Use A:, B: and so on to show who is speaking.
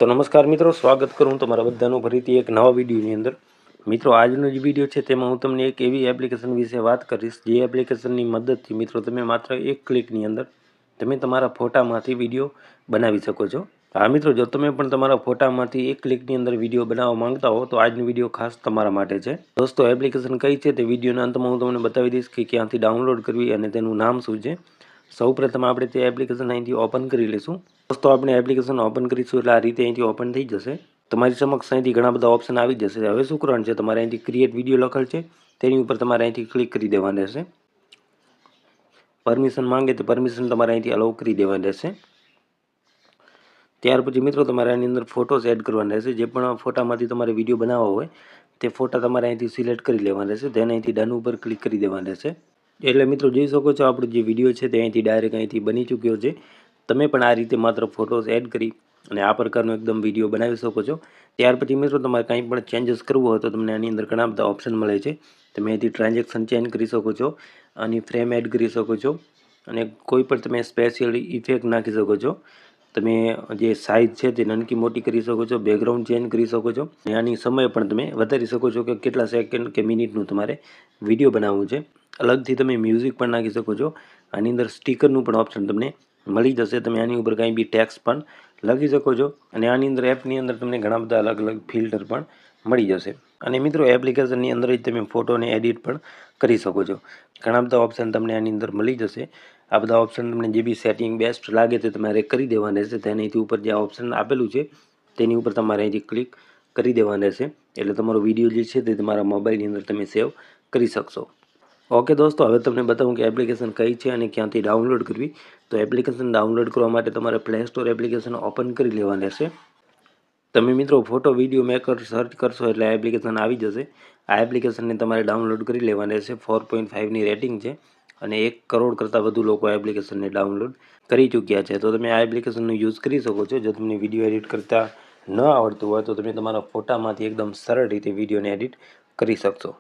A: તો નમસ્કાર મિત્રો, સ્વાગત કરું તમારા બધાનું ફરીથી એક નવા વિડીયોની અંદર। મિત્રો, આજનો જે વિડીયો છે તેમાં હું તમને એક એવી એપ્લિકેશન વિશે વાત કરીશ જે એપ્લિકેશનની મદદથી મિત્રો તમે માત્ર એક ક્લિકની અંદર તમે તમારા ફોટામાંથી વિડીયો બનાવી શકો છો। હા મિત્રો, જો તમે પણ તમારા ફોટામાંથી એક ક્લિકની અંદર વિડીયો બનાવવા માંગતા હો તો આજનો વિડીયો ખાસ તમારા માટે છે। દોસ્તો, એપ્લિકેશન કઈ છે તે વિડીયોના અંતમાં હું તમને બતાવી દઈશ કે ક્યાંથી ડાઉનલોડ કરવી અને તેનું નામ શું છે। સૌપ્રથમ આપણે તે એપ્લિકેશન અહીંથી ઓપન કરી લઈશું। દોસ્તો, આપણે એપ્લિકેશન ઓપન કરીશું એટલે આ રીતે અહીંથી ઓપન થઈ જશે। તમારી સમક્ષ અહીંથી ઘણા બધા ઓપ્શન આવી જશે। હવે શું કરવાનું છે, તમારે અહીંથી ક્રિએટ વિડીયો લખેલ છે તેની ઉપર તમારે અહીંથી ક્લિક કરી દેવાનું રહેશે। પરમિશન માંગે તો પરમિશન તમારે અહીંથી અલાઉ કરી દેવાનું રહેશે। ત્યાર પછી મિત્રો તમારે આની અંદર ફોટોસ એડ કરવાના રહેશે। જે પણ ફોટામાંથી તમારે વિડીયો બનાવવા હોય તે ફોટા તમારે અહીંથી સિલેક્ટ કરી લેવાના રહેશે। તેને અહીંથી ડન ઉપર ક્લિક કરી દેવાનું રહેશે। એટલે મિત્રો જોઈ શકો છો આપણો જે વિડીયો છે તે અહીંથી ડાયરેક્ટ અહીંથી બની ચૂક્યો છે। તમે પણ આ રીતે માત્ર ફોટોસ એડ કરી અને આ પ્રકારનો એકદમ વિડીયો બનાવી શકો છો। ત્યાર પછી મિત્રો તમારે કંઈ પણ ચેન્જીસ કરવું હોય તો તમને આની અંદર ઘણા બધા ઓપ્શન મળે છે। તમે અહીંથી ટ્રાન્ઝેક્શન ચેન્જ કરી શકો છો, આની ફ્રેમ એડ કરી શકો છો અને કોઈ પણ તમે સ્પેશિયલ ઇફેક્ટ નાખી શકો છો। તમે જે સાઇઝ છે તે નાનકી મોટી કરી શકો છો, બેકગ્રાઉન્ડ ચેન્જ કરી શકો છો અને આની સમય પણ તમે વધારી શકો છો કે કેટલા સેકન્ડ કે મિનિટનું તમારે વિડીયો બનાવવું છે। અલગથી તમે મ્યુઝિક પણ નાખી શકો છો। આની અંદર સ્ટીકરનું પણ ઓપ્શન તમને મળી જશે। તમે આની ઉપર કંઈ બી ટેક્સ્ટ પણ લખી શકો છો અને આની અંદર એપની અંદર તમને ઘણા બધા અલગ અલગ ફિલ્ટર પણ મળી જશે। અને મિત્રો એપ્લિકેશનની અંદર જ તમે ફોટોને એડિટ પણ કરી શકો છો। ઘણા બધા ઓપ્શન તમને આની અંદર મળી જશે। આ બધા ઓપ્શન તમને જે બી સેટિંગ બેસ્ટ લાગે તે તમારે કરી દેવાના રહેશે। તેનાથી ઉપર જે ઓપ્શન આપેલું છે તેની ઉપર તમારે અહીંથી ક્લિક કરી દેવાના રહેશે। એટલે તમારો વિડીયો જે છે તે તમારા મોબાઈલની અંદર તમે સેવ કરી શકશો। ઓકે દોસ્તો, હવે તમને બતાવું કે એપ્લિકેશન કઈ છે અને ક્યાંથી ડાઉનલોડ કરવી। તો એપ્લિકેશન ડાઉનલોડ કરવા માટે તમારે પ્લે સ્ટોર એપ્લિકેશન ઓપન કરી લેવાની રહેશે। તમે મિત્રો ફોટો વિડીયો મેકર સર્ચ કરશો એટલે આ એપ્લિકેશન આવી જશે। આ એપ્લિકેશનને તમારે ડાઉનલોડ કરી લેવાની રહેશે। 4.5ની રેટિંગ છે અને 1 કરોડ કરતાં વધુ લોકો આ એપ્લિકેશનને ડાઉનલોડ કરી ચૂક્યા છે। તો તમે આ એપ્લિકેશનનો યુઝ કરી શકો છો। જો તમને વિડીયો એડિટ કરતાં ન આવડતું હોય તો તમે તમારા ફોટામાંથી એકદમ સરળ રીતે વિડીયોને એડિટ કરી શકશો।